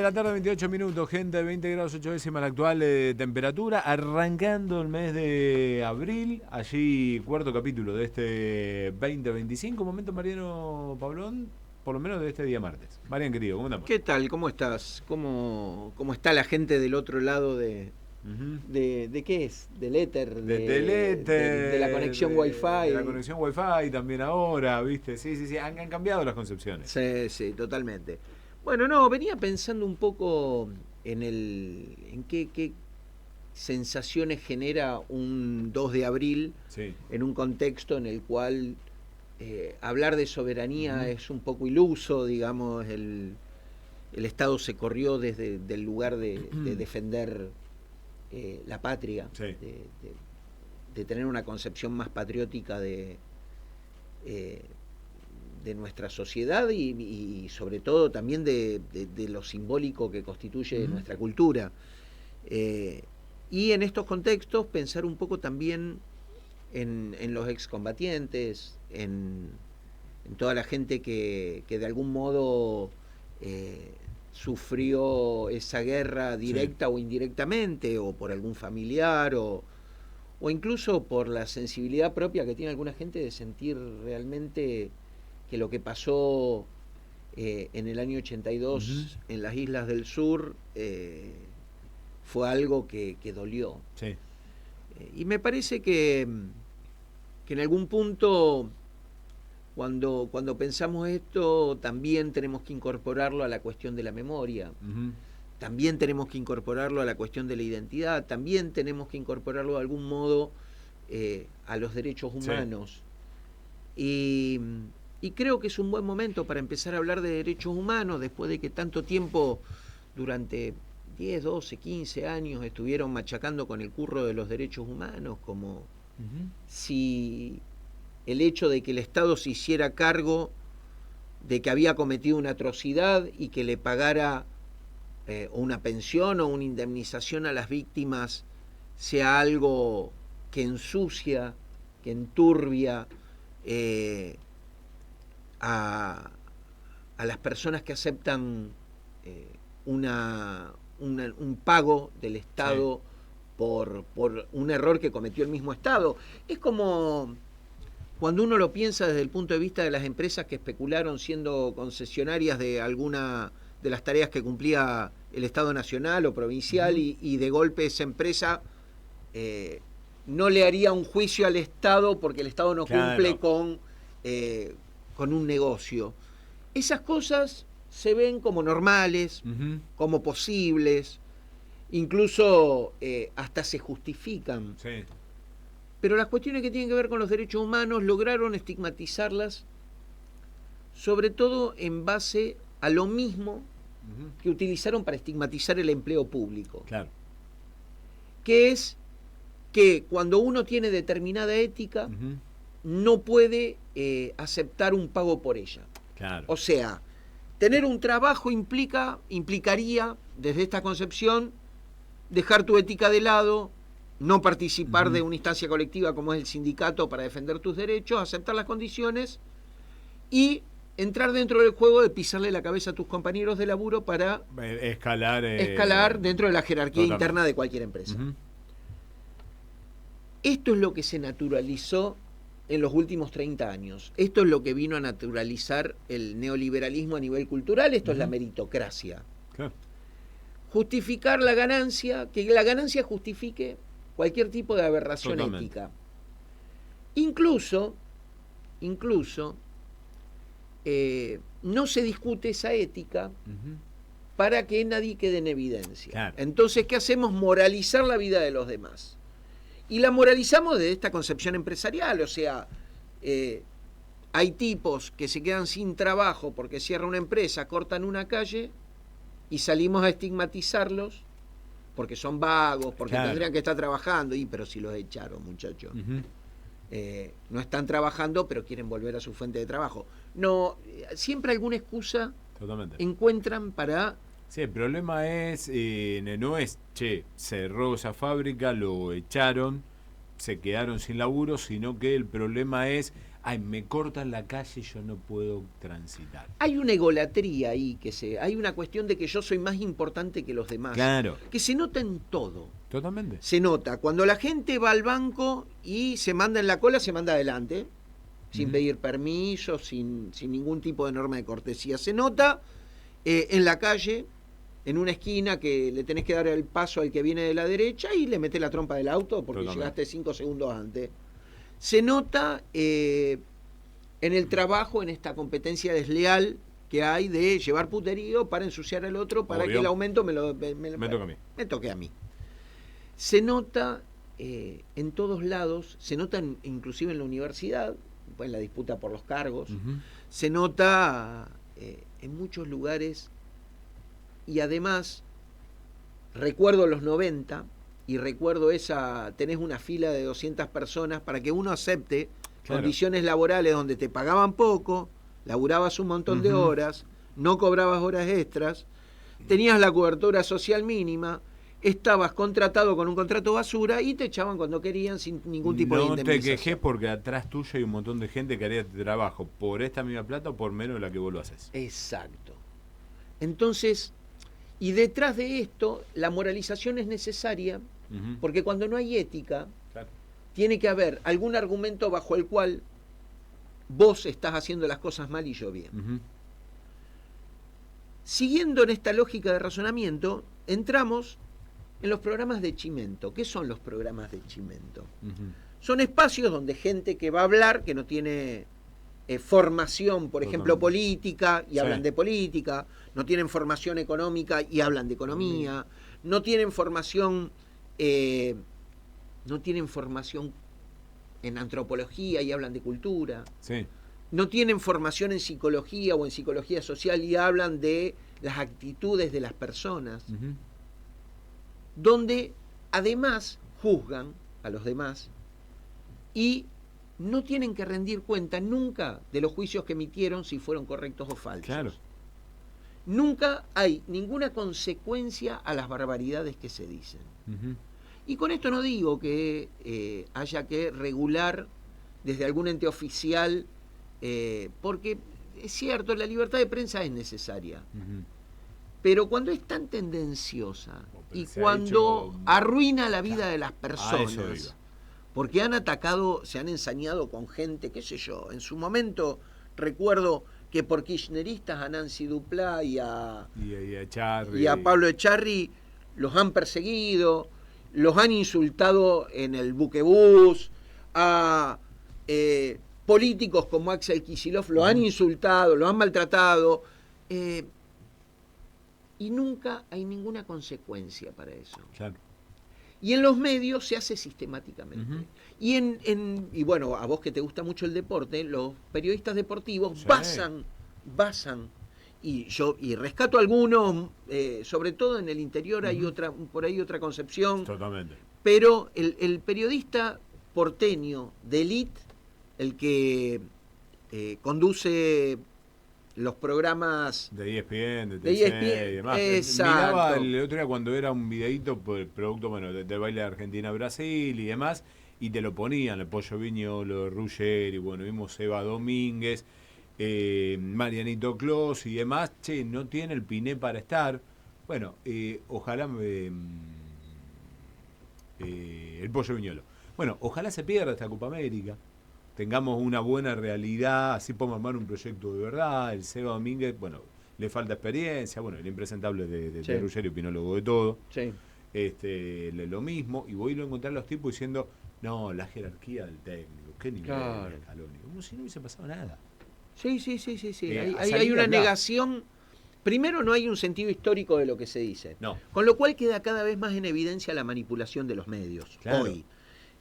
De la tarde, 28 minutos, gente, 20 grados 8 décimas la actual temperatura, arrancando el mes de abril, allí cuarto capítulo de este 2025, momento Mariano Pablón, por lo menos de este día martes. Marian, querido, ¿cómo andamos? ¿Qué tal? ¿Cómo estás? ¿Cómo está la gente del otro lado Ujú. de qué es? Del éter, Del de la éter, conexión de la Wi-Fi. conexión Wi-Fi también ahora, ¿viste? Sí, han cambiado las concepciones. Sí, sí, totalmente. Bueno, no, venía pensando un poco en qué sensaciones genera un 2 de abril Sí. en un contexto en el cual hablar de soberanía Ujú. es un poco iluso, digamos, el Estado se corrió desde el lugar de defender la patria, Sí. de tener una concepción más patriótica eh, de nuestra sociedad y sobre todo también de lo simbólico que constituye Ujú. nuestra cultura. Eh, y en estos contextos pensar un poco también en los excombatientes, en toda la gente que de algún modo eh, sufrió esa guerra Sí. directa o indirectamente, o por algún familiar, o incluso por la sensibilidad propia que tiene alguna gente de sentir realmente que lo que pasó en el año Ujú. 82 en las islas del sur fue algo que dolió. Sí. Y me parece que en algún punto cuando pensamos esto, también tenemos que incorporarlo a la cuestión de la memoria, Ujú. también tenemos que incorporarlo a la cuestión de la identidad, también tenemos que incorporarlo de algún modo a los derechos Sí. humanos. Y, y creo que es un buen momento para empezar a hablar de derechos humanos después de que tanto tiempo, durante 10, 12, 15 años, estuvieron machacando con el curro de los derechos humanos, como Ujú. si el hecho de que el Estado se hiciera cargo de que había cometido una atrocidad y que le pagara una pensión o una indemnización a las víctimas sea algo que ensucia, que enturbia eh, a, a, las personas que aceptan eh, un pago del Sí. Estado por un error que cometió el mismo Estado. Es como cuando uno lo piensa desde el punto de vista de las empresas que especularon siendo concesionarias de alguna de las tareas que cumplía el Estado nacional o provincial Ujú. y de golpe esa empresa eh, no le haría un juicio al Estado porque el Estado no cumple Claro. con un negocio. Esas cosas se ven como normales, Ujú. como posibles, incluso hasta se justifican. Sí. Pero las cuestiones que tienen que ver con los derechos humanos lograron estigmatizarlas, sobre todo en base a lo mismo Ujú. que utilizaron para estigmatizar el empleo público, Claro. que es que cuando uno tiene determinada ética, Ujú. no puede aceptar un pago por ella. Claro. O sea, tener un trabajo implicaría, desde esta concepción, dejar tu ética de lado, no participar Ujú. de una instancia colectiva como es el sindicato para defender tus derechos, aceptar las condiciones y entrar dentro del juego de pisarle la cabeza a tus compañeros de laburo para Escalar escalar dentro de la jerarquía interna totalmente. de cualquier empresa. Ujú. Esto es lo que se naturalizó en los últimos 30 años. Esto es lo que vino a naturalizar el neoliberalismo a nivel cultural. Esto es la Ujú. meritocracia. Claro. Justificar la ganancia, que la ganancia justifique cualquier tipo de aberración Totalmente. ética. Incluso, incluso, no se discute esa ética Ujú. para que nadie quede en evidencia. Claro. Entonces, ¿qué hacemos? Moralizar la vida de los demás. Y la moralizamos de esta concepción empresarial, o sea, eh, hay tipos que se quedan sin trabajo porque cierra una empresa, cortan una calle y salimos a estigmatizarlos porque son vagos, porque tendrían Claro. que estar trabajando, pero si los echaron, muchachos. Ujú. No están trabajando, pero quieren volver a su fuente de trabajo. No, siempre alguna excusa Totalmente. encuentran para... Sí, el problema no es, che, cerró esa fábrica, lo echaron, se quedaron sin laburo, sino que el problema es, Ay, me cortan la calle y yo no puedo transitar. Hay una egolatría ahí, hay una cuestión de que yo soy más importante que los demás. Claro. Que se nota en todo. Totalmente. Se nota. Cuando la gente va al banco y se manda en la cola, se manda adelante, sin pedir permiso, sin ningún tipo de norma de cortesía. Se nota en la calle, en una esquina, que le tenés que dar el paso al que viene de la derecha y le metés la trompa del auto porque llegaste 5 segundos antes. Se nota en el trabajo, en esta competencia desleal que hay de llevar puterío para ensuciar al otro, para que el aumento me toque a mí. Se nota en todos lados, se nota inclusive en la universidad, en la disputa por los cargos, se nota en muchos lugares. Y además, recuerdo los 90 y recuerdo tenés una fila de 200 personas para que uno acepte condiciones laborales donde te pagaban poco, laburabas un montón de horas, no cobrabas horas extras, tenías la cobertura social mínima, estabas contratado con un contrato basura y te echaban cuando querían sin ningún tipo de indemnización. No te quejes porque atrás tuyo hay un montón de gente que haría este trabajo por esta misma plata o por menos de la que vos lo haces. Exacto. Entonces... Y detrás de esto, la moralización es necesaria, porque cuando no hay ética, tiene que haber algún argumento bajo el cual vos estás haciendo las cosas mal y yo bien. Siguiendo en esta lógica de razonamiento, entramos en los programas de Chimento. ¿Qué son los programas de Chimento? Son espacios donde gente que va a hablar, que no tiene formación, por ejemplo, política, y hablan de política, no tienen formación económica y hablan de economía, no tienen formación en antropología y hablan de cultura, no tienen formación en psicología o en psicología social y hablan de las actitudes de las personas, donde además juzgan a los demás y no tienen que rendir cuenta nunca de los juicios que emitieron si fueron correctos o falsos. Claro. Nunca hay ninguna consecuencia a las barbaridades que se dicen. Y con esto no digo que haya que regular desde algún ente oficial, porque es cierto, la libertad de prensa es necesaria. Pero cuando es tan tendenciosa y cuando arruina la vida de las personas, porque han atacado, se han ensañado con gente, qué sé yo, en su momento recuerdo que por kirchneristas a Nancy Duplá y a Pablo Echarri los han perseguido, los han insultado en el buquebús, a políticos como Axel Kicillof lo han insultado, lo han maltratado, y nunca hay ninguna consecuencia para eso. Claro. Y en los medios se hace sistemáticamente. Y bueno, a vos que te gusta mucho el deporte, los periodistas deportivos basan, y rescato algunos, sobre todo en el interior hay por ahí otra concepción. Totalmente. Pero el periodista porteño de élite, el que conduce los programas de ESPN, de ESPN y demás. Exacto. Miraba el otro día cuando era un videíto por el producto del baile de Argentina-Brasil y demás, y te lo ponían, el Pollo Viñolo, Ruggeri, bueno, vimos Eva Domínguez, Marianito Clos y demás. Che, no tiene el piné para estar. Bueno, ojalá el Pollo Viñolo. Bueno, ojalá se pierda esta Copa América, tengamos una buena realidad, así podemos armar un proyecto de verdad. El Seba Domínguez, bueno, le falta experiencia, bueno, el impresentable de Ruggeri, opinólogo de todo. Lo mismo, y voy a encontrar a los tipos diciendo, no, la jerarquía del técnico, qué nivel de Scaloni, como si no hubiese pasado nada. Sí. Hay una negación. Primero, no hay un sentido histórico de lo que se dice. No. Con lo cual queda cada vez más en evidencia la manipulación de los medios. Claro. Hoy.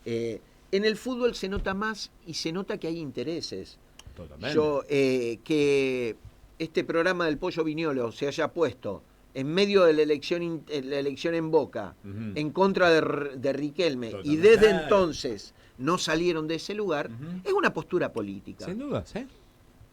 En el fútbol se nota más y se nota que hay intereses. Totalmente. Que este programa del Pollo Viñolo se haya puesto en medio de la elección en Boca, en contra de Riquelme, y desde entonces no salieron de ese lugar, es una postura política. Sin duda, ¿sí?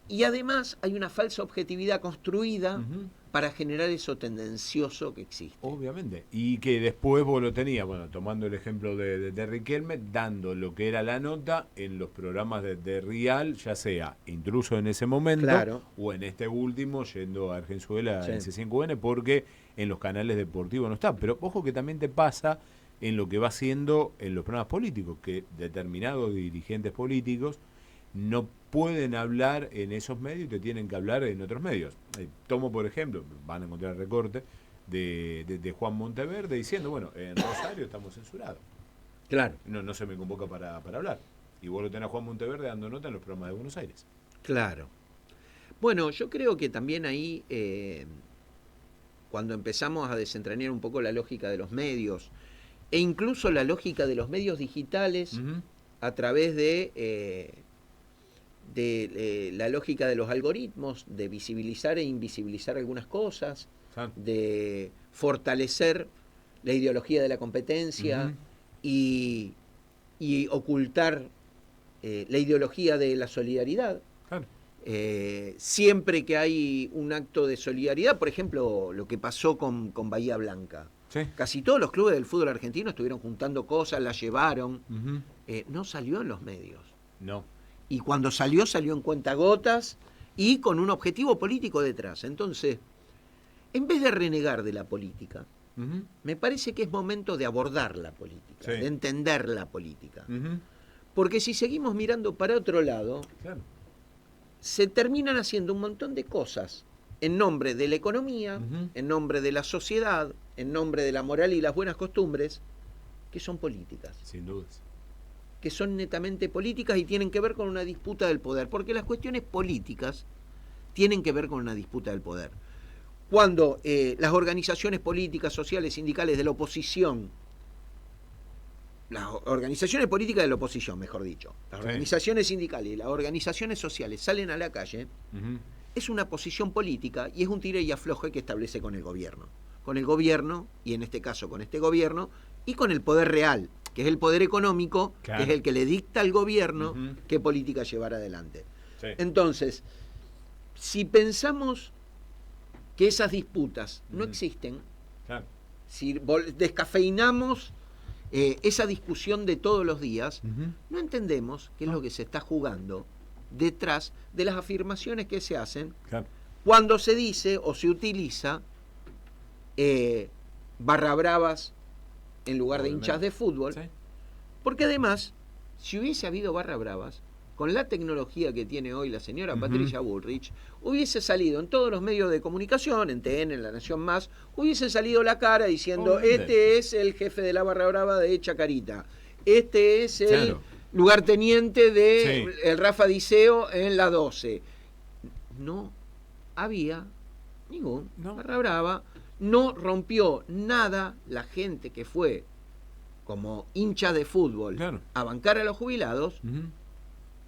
Y además hay una falsa objetividad construida Ujú. para generar eso tendencioso que existe. Obviamente. Y que después vos lo tenías, bueno, tomando el ejemplo de Riquelme, dando lo que era la nota en los programas de Rial, ya sea intruso en ese momento Claro. o en este último, yendo a Argenzuela Sí. en C5N, porque en los canales deportivos no está. Pero ojo que también te pasa en lo que va haciendo en los programas políticos, que determinados dirigentes políticos no pueden hablar en esos medios y te tienen que hablar en otros medios. Tomo, por ejemplo, van a encontrar recorte de Juan Monteverde diciendo, bueno, en Rosario estamos censurados. Claro. No se me convoca para hablar. Y vos lo tenés a Juan Monteverde dando nota en los programas de Buenos Aires. Claro. Bueno, yo creo que también ahí, cuando empezamos a desentrañar un poco la lógica de los medios, e incluso la lógica de los medios digitales, Uh-huh. a través de la lógica de los algoritmos, de visibilizar e invisibilizar algunas cosas, Claro. de fortalecer la ideología de la competencia Uh-huh. y ocultar la ideología de la solidaridad. Claro. Siempre que hay un acto de solidaridad, por ejemplo, lo que pasó con Bahía Blanca. Sí. Casi todos los clubes del fútbol argentino estuvieron juntando cosas, las llevaron. Uh-huh. No salió en los medios. No. Y cuando salió en cuentagotas y con un objetivo político detrás. Entonces, en vez de renegar de la política, Uh-huh. me parece que es momento de abordar la política, Sí. de entender la política. Uh-huh. Porque si seguimos mirando para otro lado, Claro. se terminan haciendo un montón de cosas en nombre de la economía, Uh-huh. en nombre de la sociedad, en nombre de la moral y las buenas costumbres, que son políticas, Sin dudas. que son netamente políticas y tienen que ver con una disputa del poder, porque las cuestiones políticas tienen que ver con una disputa del poder. Cuando las organizaciones políticas, sociales, sindicales de la oposición, las organizaciones políticas de la oposición, mejor dicho, las Sí. organizaciones sindicales y las organizaciones sociales salen a la calle, Uh-huh. es una posición política y es un tire y afloje que establece con el gobierno. Con el gobierno, y en este caso con este gobierno, y con el poder real, que es el poder económico, Claro. que es el que le dicta al gobierno Uh-huh. qué política llevar adelante. Sí. Entonces, si pensamos que esas disputas no Ujú. existen, Claro. si descafeinamos esa discusión de todos los días, Uh-huh. no entendemos qué es lo que se está jugando detrás de las afirmaciones que se hacen Claro. cuando se dice o se utiliza barra bravas en lugar de Obviamente. hinchas de fútbol, Sí. porque además, si hubiese habido barra bravas, con la tecnología que tiene hoy la señora Ujú. Patricia Bullrich, hubiese salido en todos los medios de comunicación, en TN, en La Nación Más, hubiese salido la cara diciendo, Obviamente. este es el jefe de la barra brava de Chacarita, este es el Claro. lugarteniente de Sí. el Rafa Diceo en la 12. No había ningún No. barra brava, no rompió nada la gente que fue como hincha de fútbol Claro. a bancar a los jubilados Uh-huh.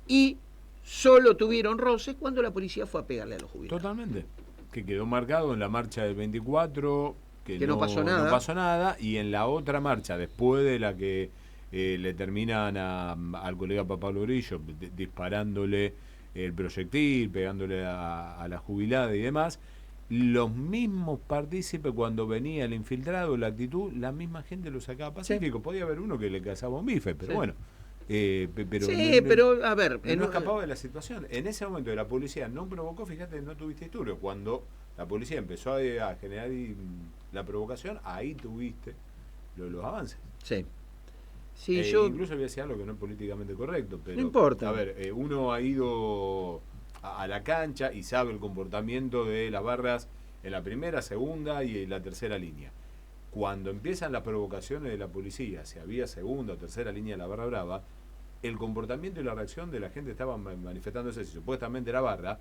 y solo tuvieron roces cuando la policía fue a pegarle a los jubilados. Totalmente. Que quedó marcado en la marcha del 24, que no pasó nada. No pasó nada, y en la otra marcha, después de la que le terminan al colega Pablo Grillo disparándole el proyectil, pegándole a la jubilada y demás, los mismos partícipes, cuando venía el infiltrado, la actitud, la misma gente lo sacaba pacífico. Podía haber uno que le cazaba un bife, pero Sí. bueno. Pero Sí, pero a ver, no escapaba de la situación. En ese momento la policía no provocó, fíjate, no tuviste disturbios. Cuando la policía empezó a generar la provocación, ahí tuviste los avances. sí. Sí, yo Incluso voy a decir algo que no es políticamente correcto, pero No importa. A ver, uno ha ido a la cancha y sabe el comportamiento de las barras en la primera, segunda y en la tercera línea. Cuando empiezan las provocaciones de la policía, si había segunda o tercera línea de la barra brava, el comportamiento y la reacción de la gente estaban manifestándose, si supuestamente era barra,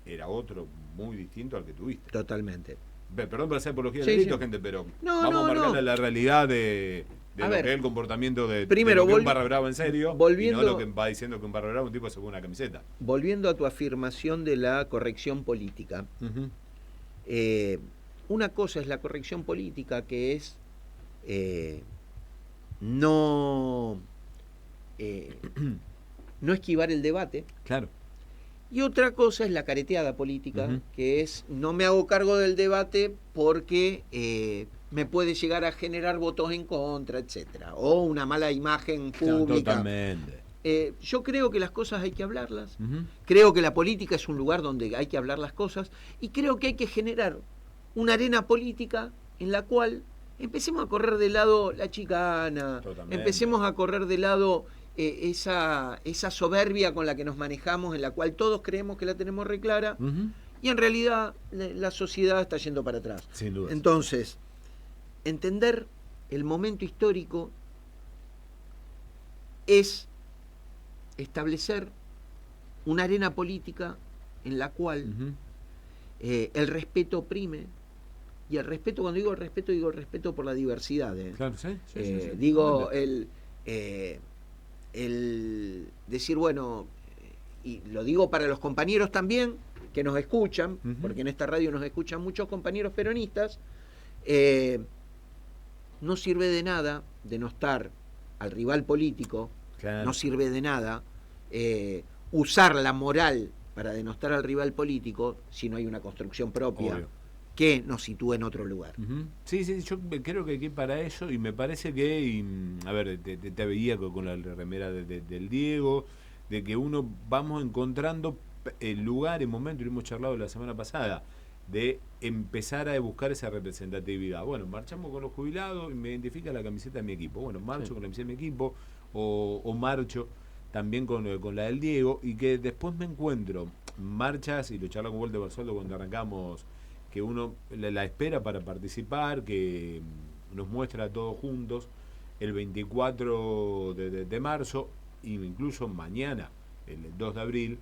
era otro muy distinto al que tuviste. totalmente. Perdón por hacer apología Sí, de delito, sí. gente, pero No, vamos no, a marcarle no. la realidad de A lo ver, que es el comportamiento de primero, lo que es un barra brava en serio, volviendo- y no lo que va diciendo que un barra brava es un tipo que se pone una camiseta. Volviendo a tu afirmación de la corrección política, una cosa es la corrección política, que es no esquivar el debate, Claro. Y otra cosa es la careteada política, Ujú. que es no me hago cargo del debate porque me puede llegar a generar votos en contra, etcétera, o una mala imagen pública. Totalmente. Yo creo que las cosas hay que hablarlas, Ujú. creo que la política es un lugar donde hay que hablar las cosas y creo que hay que generar una arena política en la cual empecemos a correr de lado la chicana, Totalmente. empecemos a correr de lado esa soberbia con la que nos manejamos, en la cual todos creemos que la tenemos re clara, Ujú. y en realidad la sociedad está yendo para atrás. Sin duda. Entonces, entender el momento histórico es establecer una arena política en la cual Ujú. el respeto prime. Y el respeto, cuando digo el respeto por la diversidad. Claro, sí, sí. Digo, Totalmente. el decir, bueno, y lo digo para los compañeros también que nos escuchan, Ujú. porque en esta radio nos escuchan muchos compañeros peronistas, no sirve de nada denostar al rival político, Claro. no sirve de nada usar la moral para denostar al rival político si no hay una construcción propia. Obvio. Que nos sitúe en otro lugar. Ujú. Sí, yo creo que aquí para eso, y me parece que, a ver, te veía con la remera del Diego, de que uno vamos encontrando el lugar, el momento, y lo hemos charlado la semana pasada, de empezar a buscar esa representatividad. Bueno, marchamos con los jubilados y me identifica la camiseta de mi equipo. Bueno, marcho con la camiseta de mi equipo, o marcho también con la del Diego, y que después me encuentro marchas, y lo charlamos con Walter Basualdo cuando arrancamos, que uno la espera para participar, que nos muestra a todos juntos el 24 de marzo, e incluso mañana, el 2 de abril,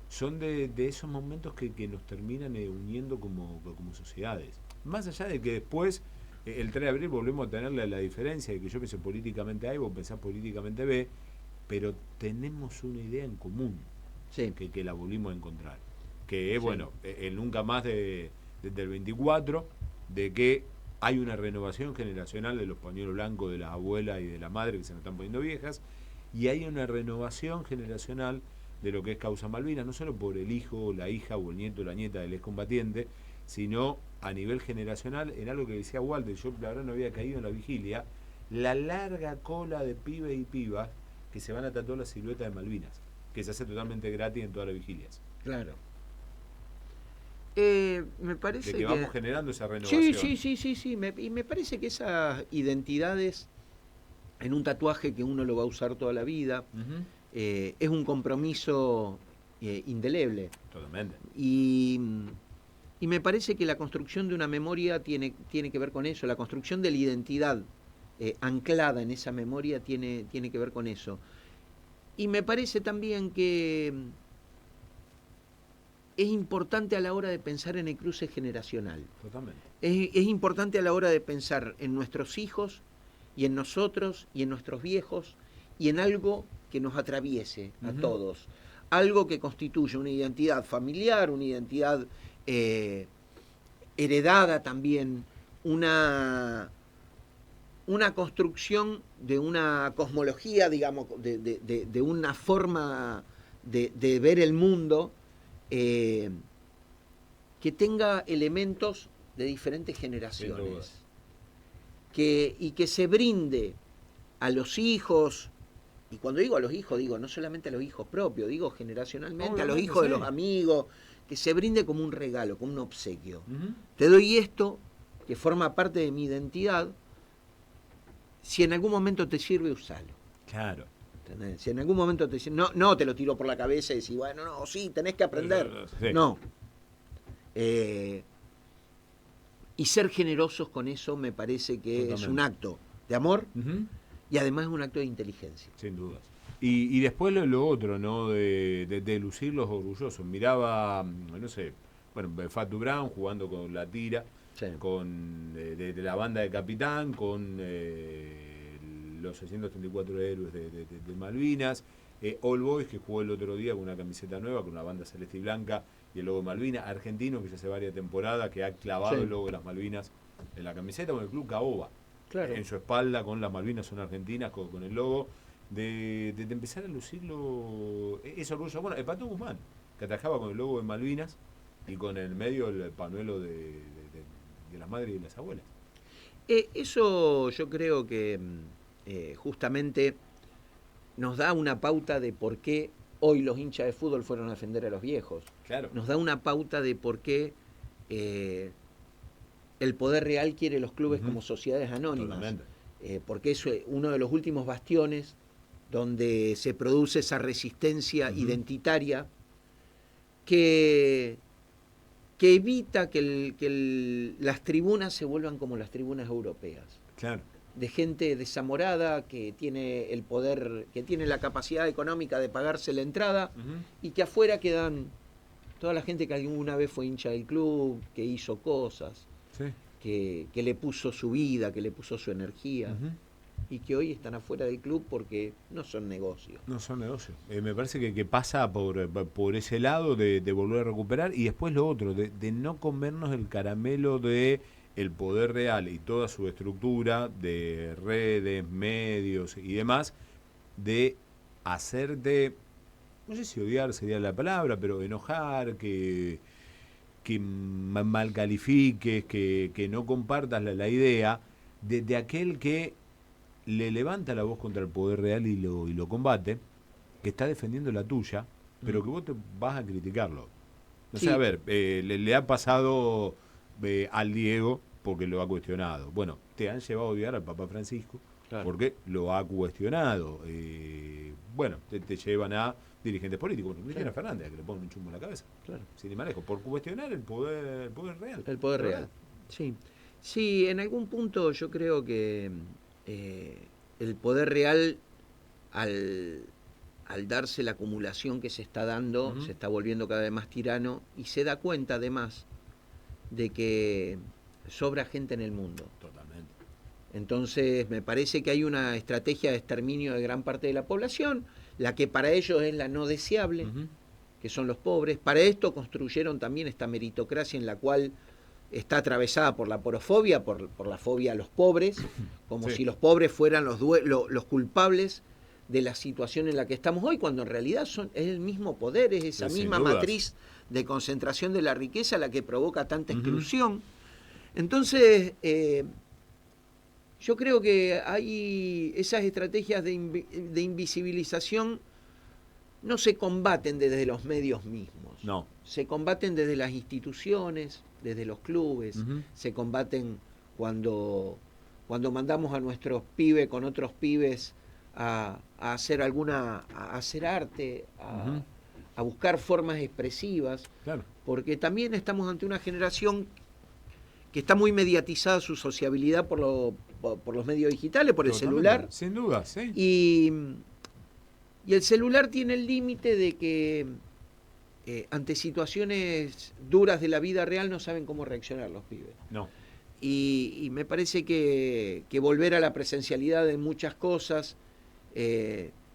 son de esos momentos que nos terminan uniendo como sociedades. Más allá de que después, el 3 de abril, volvemos a tener la diferencia de que yo pienso políticamente A y vos pensás políticamente B, pero tenemos una idea en común, sí. que la volvimos a encontrar, que es, Sí. bueno, el nunca más desde el 24, de que hay una renovación generacional de los pañuelos blancos de las abuelas y de la madre que se nos están poniendo viejas, y hay una renovación generacional de lo que es causa Malvinas, no solo por el hijo, la hija o el nieto o la nieta del excombatiente, sino a nivel generacional, en algo que decía Walter, yo la verdad no había caído en la vigilia, la larga cola de pibes y pibas que se van a tatuar la silueta de Malvinas, que se hace totalmente gratis en todas las vigilias. Claro. Me parece de que vamos generando esa renovación. Sí. Me parece que esas identidades en un tatuaje que uno lo va a usar toda la vida, Uh-huh. Es un compromiso indeleble. Totalmente. Y me parece que la construcción de una memoria tiene que ver con eso, la construcción de la identidad anclada en esa memoria tiene que ver con eso. Y me parece también que es importante a la hora de pensar en el cruce generacional. Totalmente. Es importante a la hora de pensar en nuestros hijos y en nosotros y en nuestros viejos y en algo que nos atraviese a todos. Algo que constituya una identidad familiar, una identidad heredada también, una construcción de una cosmología, digamos, de una forma de ver el mundo que tenga elementos de diferentes generaciones. Y que se brinde a los hijos, y cuando digo a los hijos, digo no solamente a los hijos propios, digo generacionalmente, obviamente, a los hijos de los amigos, que se brinde como un regalo, como un obsequio. Te doy esto, que forma parte de mi identidad, si en algún momento te sirve, usalo. Claro. ¿Entendés? Si en algún momento te sirve, no te lo tiro por la cabeza y decís, bueno, no, sí, tenés que aprender. Sí. No. Y ser generosos con eso me parece que totalmente es un acto de amor y además es un acto de inteligencia. Sin dudas. Y después lo otro, ¿no? De lucir los orgullosos. Miraba, no sé, bueno, Fatu Brown jugando con la tira, sí, con de la banda de Capitán, con los 634 héroes de Malvinas, All Boys, que jugó el otro día con una camiseta nueva, con una banda celeste y blanca, y el logo de Malvinas, Argentino, que ya hace varias temporadas, que ha clavado el logo de las Malvinas en la camiseta, con el Club Caoba, claro, en su espalda, con las Malvinas son argentinas, con el logo, de empezar a lucirlo, ese orgullo. Bueno, el Pato Guzmán, que atajaba con el logo de Malvinas y con el medio el panuelo de las madres y las abuelas. Eso yo creo que justamente nos da una pauta de por qué hoy los hinchas de fútbol fueron a defender a los viejos. Claro. Nos da una pauta de por qué el poder real quiere los clubes como sociedades anónimas. Porque es uno de los últimos bastiones donde se produce esa resistencia identitaria que evita que las tribunas se vuelvan como las tribunas europeas. Claro. De gente desamorada que tiene el poder, que tiene la capacidad económica de pagarse la entrada y que afuera quedan toda la gente que alguna vez fue hincha del club, que hizo cosas, que le puso su vida, que le puso su energía y que hoy están afuera del club porque no son negocios. No son negocios. Me parece que pasa por ese lado de volver a recuperar y después lo otro, de no comernos el caramelo de el poder real y toda su estructura de redes, medios y demás, de hacerte, no sé si odiar sería la palabra, pero enojar, que mal califiques, que no compartas la idea de aquel que le levanta la voz contra el poder real y lo combate, que está defendiendo la tuya, pero que vos te vas a criticarlo. No sé, a ver, le ha pasado al Diego porque lo ha cuestionado. Bueno, te han llevado a odiar al Papa Francisco porque lo ha cuestionado. Bueno, te llevan a dirigentes políticos. Bueno, Cristina Fernández, que le ponen un chumbo en la cabeza. Claro. Sin ir más lejos, por cuestionar el poder real. El poder real. Sí. Sí, en algún punto yo creo que el poder real, al darse la acumulación que se está dando, se está volviendo cada vez más tirano y se da cuenta además de que sobra gente en el mundo. Totalmente. Entonces me parece que hay una estrategia de exterminio de gran parte de la población, la que para ellos es la no deseable, que son los pobres. Para esto construyeron también esta meritocracia en la cual está atravesada por la porofobia, por la fobia a los pobres, como si los pobres fueran los culpables de la situación en la que estamos hoy, cuando en realidad es el mismo poder, es esa misma matriz de concentración de la riqueza la que provoca tanta exclusión. Entonces, yo creo que hay esas estrategias de invisibilización no se combaten desde los medios mismos. No. Se combaten desde las instituciones, desde los clubes, se combaten cuando mandamos a nuestros pibes con otros pibes a hacer a hacer arte, a buscar formas expresivas, porque también estamos ante una generación que está muy mediatizada su sociabilidad por los medios digitales, por el celular. Sin duda, sí. Y el celular tiene el límite de que ante situaciones duras de la vida real no saben cómo reaccionar los pibes. No. Y me parece que volver a la presencialidad de muchas cosas,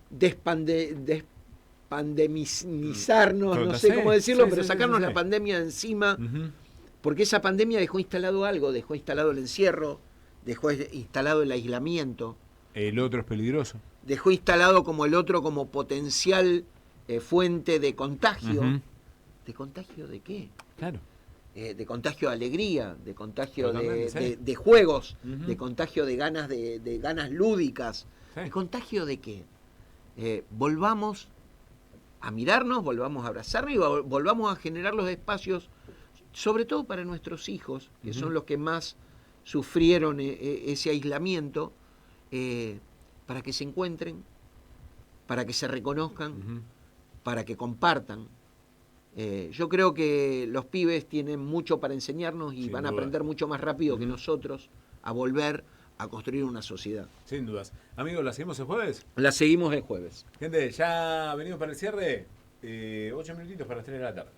despandemizarnos, no sé cómo decirlo, pero sacarnos la pandemia de encima, porque esa pandemia dejó instalado algo, dejó instalado el encierro, dejó instalado el aislamiento. El otro es peligroso. Dejó instalado como el otro como potencial fuente de contagio. ¿De contagio de qué? Claro. De contagio de alegría, de contagio de juegos, de contagio de ganas de ganas lúdicas. ¿De contagio de qué? Volvamos a mirarnos, volvamos a abrazarnos y volvamos a generar los espacios, sobre todo para nuestros hijos, que son los que más sufrieron ese aislamiento, para que se encuentren, para que se reconozcan, para que compartan. Yo creo que los pibes tienen mucho para enseñarnos y van a aprender mucho más rápido que nosotros a volver a construir una sociedad. Sin dudas. Amigos, ¿la seguimos el jueves? La seguimos el jueves. Gente, ya venimos para el cierre. 8 minutitos para las 3 de la tarde.